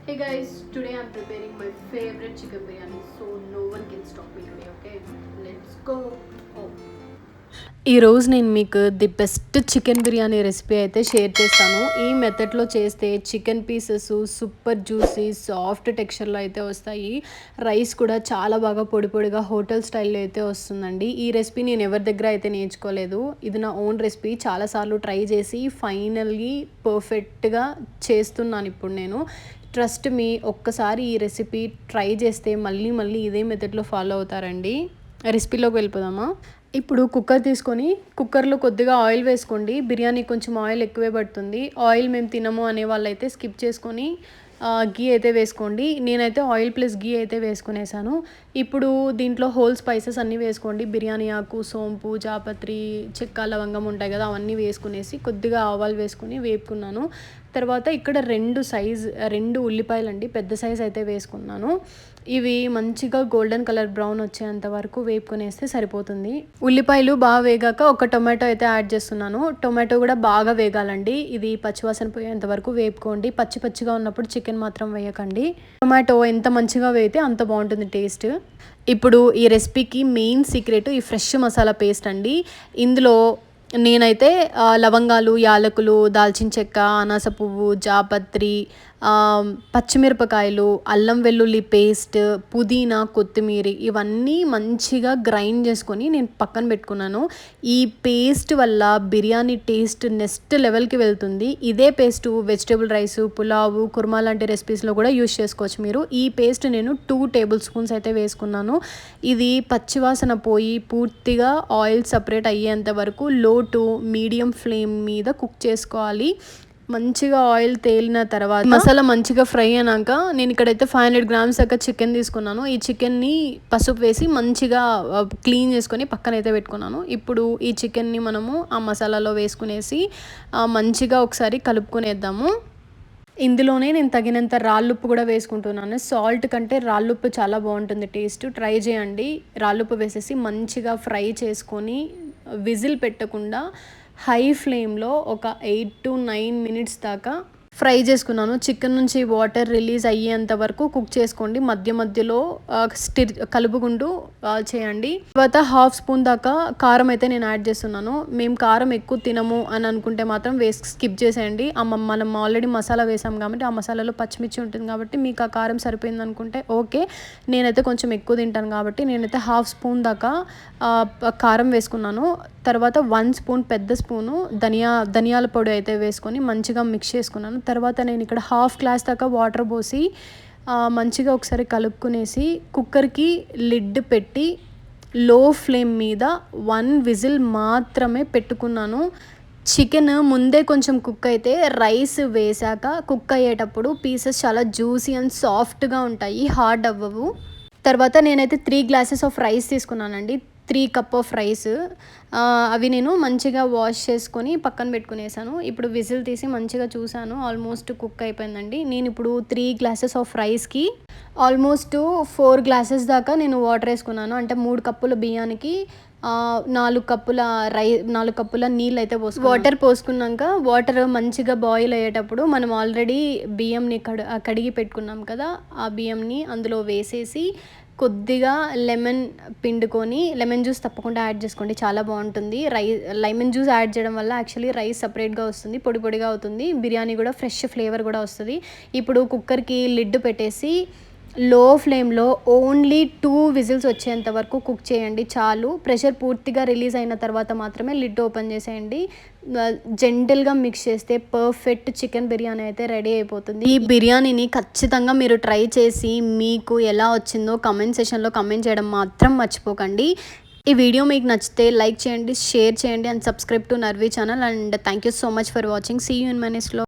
Hey guys, today I'm preparing my favorite chicken biryani, so no one can stop me today, okay? Let's go. Oh. ఈరోజు నేను మీకు the best chicken biryani recipe అయితే share చేస్తాను. ఈ మెథడ్లో చేస్తే chicken pieces super juicy soft టెక్స్చర్లో అయితే వస్తాయి. రైస్ కూడా చాలా బాగా పొడి పొడిగా హోటల్ స్టైల్లో అయితే వస్తుందండి. ఈ రెసిపీ నేను ఎవరి దగ్గర అయితే నేర్చుకోలేదు. ఇది నా ఓన్ రెసిపీ. చాలాసార్లు ట్రై చేసి ఫైనల్లీ పర్ఫెక్ట్గా చేస్తున్నాను ఇప్పుడు నేను. ట్రస్ట్ మీ, ఒక్కసారి ఈ రెసిపీ ట్రై చేస్తే మళ్ళీ మళ్ళీ ఇదే మెథడ్లో ఫాలో అవుతారండి. రెసిపీలోకి వెళ్ళిపోదామా? ఇప్పుడు కుక్కర్ తీసుకొని కుక్కర్లో కొద్దిగా ఆయిల్ వేసుకోండి. బిర్యానీ కొంచెం ఆయిల్ ఎక్కువే పడుతుంది. ఆయిల్ మేము తినము అనే వాళ్ళైతే స్కిప్ చేసుకొని గీ అయితే వేసుకోండి. నేనైతే ఆయిల్ ప్లస్ గీ అయితే వేసుకునేసాను. ఇప్పుడు దీంట్లో హోల్ స్పైసెస్ అన్నీ వేసుకోండి. బిర్యానీ ఆకు, సోంపు, జాపత్రి, చెక్క, లవంగం ఉంటాయి కదా, అవన్నీ వేసుకునేసి కొద్దిగా ఆవాలు వేసుకుని వేపుకున్నాను. తర్వాత ఇక్కడ రెండు ఉల్లిపాయలు అండి, పెద్ద సైజ్ అయితే వేసుకున్నాను. ఇవి మంచిగా గోల్డెన్ కలర్ బ్రౌన్ వచ్చేంత వరకు వేపుకొనేస్తే సరిపోతుంది. ఉల్లిపాయలు బాగా వేగాక ఒక టొమాటో అయితే యాడ్ చేస్తున్నాను. టొమాటో కూడా బాగా వేగాలండి. ఇది పచ్చివాసన పోయేంత వరకు వేపుకోండి. పచ్చి పచ్చిగా ఉన్నప్పుడు చికెన్ మాత్రం వేయకండి. టొమాటో ఎంత మంచిగా వేయితే అంత బాగుంటుంది టేస్ట్. ఇప్పుడు ఈ రెసిపీకి మెయిన్ సీక్రెట్ ఈ ఫ్రెష్ మసాలా పేస్ట్ అండి. ఇందులో నేనైతే లవంగాలు, యాలకులు, దాల్చిన చెక్క, అనాస పువ్వు, జాపత్రి, పచ్చిమిరపకాయలు, అల్లం వెల్లుల్లి పేస్ట్, పుదీనా, కొత్తిమీర ఇవన్నీ మంచిగా గ్రైండ్ చేసుకొని నేను పక్కన పెట్టుకున్నాను. ఈ పేస్ట్ వల్ల బిర్యానీ టేస్ట్ నెక్స్ట్ లెవెల్కి వెళ్తుంది. ఇదే పేస్ట్ వెజిటేబుల్ రైస్, పులావు, కుర్మా లాంటి రెసిపీస్లో కూడా యూస్ చేసుకోవచ్చు మీరు. ఈ పేస్ట్ నేను 2 టేబుల్ స్పూన్స్ అయితే వేసుకున్నాను. ఇది పచ్చివాసన పోయి పూర్తిగా ఆయిల్ సపరేట్ అయ్యేంత వరకు లో టు మీడియం ఫ్లేమ్ మీద కుక్ చేసుకోవాలి. మంచిగా ఆయిల్ తేలిన తర్వాత మసాలా మంచిగా ఫ్రై అయినాక నేను ఇక్కడైతే 500 గ్రామ్స్ దాకా చికెన్ తీసుకున్నాను. ఈ చికెన్ని పసుపు వేసి మంచిగా క్లీన్ చేసుకొని పక్కన అయితే పెట్టుకున్నాను. ఇప్పుడు ఈ చికెన్ని మనము ఆ మసాలాలో వేసుకునేసి మంచిగా ఒకసారి కలుపుకునేద్దాము. ఇందులోనే నేను తగినంత రాళ్ళుప్పు కూడా వేసుకుంటున్నాను. సాల్ట్ కంటే రాళ్ళుప్పు చాలా బాగుంటుంది టేస్ట్. ట్రై చేయండి. రాళ్ళుప్పు వేసేసి మంచిగా ఫ్రై చేసుకొని విజిల్ పెట్టకుండా హై ఫ్లేమ్లో ఒక 8 to 9 మినిట్స్ దాకా ఫ్రై చేసుకున్నాను. చికెన్ నుంచి వాటర్ రిలీజ్ అయ్యేంత వరకు కుక్ చేసుకోండి. మధ్య మధ్యలో కలుపుకుంటూ చేయండి. తర్వాత 1/2 స్పూన్ దాకా కారం అయితే నేను యాడ్ చేస్తున్నాను. మేము కారం ఎక్కువ తినము అని అనుకుంటే మాత్రం స్కిప్ చేసేయండి. మనం ఆల్రెడీ మసాలా వేసాం కాబట్టి ఆ మసాలాలో పచ్చిమిర్చి ఉంటుంది కాబట్టి మీకు ఆ కారం సరిపోయింది అనుకుంటే ఓకే. నేనైతే కొంచెం ఎక్కువ తింటాను కాబట్టి నేనైతే 1/2 స్పూన్ దాకా కారం వేసుకున్నాను. తర్వాత 1 స్పూన్ పెద్ద స్పూను ధనియాల పొడి అయితే వేసుకొని మంచిగా మిక్స్ చేసుకున్నాను. తర్వాత నేను ఇక్కడ 1/2 గ్లాస్ దాకా వాటర్ పోసి మంచిగా ఒకసారి కలుపుకునేసి కుక్కర్కి లిడ్ పెట్టి లో ఫ్లేమ్ మీద 1 విజిల్ మాత్రమే పెట్టుకున్నాను. చికెన్ ముందే కొంచెం కుక్ అయితే రైస్ వేసాక కుక్ అయ్యేటప్పుడు పీసెస్ చాలా జ్యూసీ అండ్ సాఫ్ట్గా ఉంటాయి, హార్డ్ అవ్వవు. తర్వాత నేనైతే 3 గ్లాసెస్ ఆఫ్ రైస్ తీసుకున్నానండి. 3 కప్ ఆఫ్ రైస్. అవి నేను మంచిగా వాష్ చేసుకొని పక్కన పెట్టుకునేసాను. ఇప్పుడు విజిల్ తీసి మంచిగా చూసాను, ఆల్మోస్ట్ కుక్ అయిపోయిందండి. నేను ఇప్పుడు 3 గ్లాసెస్ ఆఫ్ రైస్కి ఆల్మోస్ట్ 4 గ్లాసెస్ దాకా నేను వాటర్ వేసుకున్నాను. అంటే 3 కప్పుల బియ్యానికి 4 కప్పుల నీళ్ళు అయితే వాటర్ పోసుకున్నాక వాటర్ మంచిగా బాయిల్ అయ్యేటప్పుడు మనం ఆల్రెడీ బియ్యంని కడిగి పెట్టుకున్నాం కదా, ఆ బియ్యంని అందులో వేసేసి కొద్దిగా లెమన్ పిండుకొని, లెమన్ జ్యూస్ తప్పకుండా యాడ్ చేసుకోండి, చాలా బాగుంటుంది. లెమన్ జ్యూస్ యాడ్ చేయడం వల్ల యాక్చువల్లీ రైస్ సపరేట్గా వస్తుంది, పొడి పొడిగా అవుతుంది, బిర్యానీ కూడా ఫ్రెష్ ఫ్లేవర్ కూడా వస్తుంది. ఇప్పుడు కుక్కర్కి లిడ్ పెట్టేసి లో ఫ్లేమ్లో ఓన్లీ 2 విజిల్స్ వచ్చేంత వరకు కుక్ చేయండి చాలు. ప్రెషర్ పూర్తిగా రిలీజ్ అయిన తర్వాత మాత్రమే లిడ్ ఓపెన్ చేసేయండి. జెంటల్గా మిక్స్ చేస్తే పర్ఫెక్ట్ చికెన్ బిర్యానీ అయితే రెడీ అయిపోతుంది. ఈ బిర్యానీని ఖచ్చితంగా మీరు ట్రై చేసి మీకు ఎలా వచ్చిందో కామెంట్ సెషన్లో కామెంట్ చేయడం మాత్రం మర్చిపోకండి. ఈ వీడియో మీకు నచ్చితే లైక్ చేయండి, షేర్ చేయండి and subscribe to Narvi channel. And thank you so much for watching. See you in my next vlog.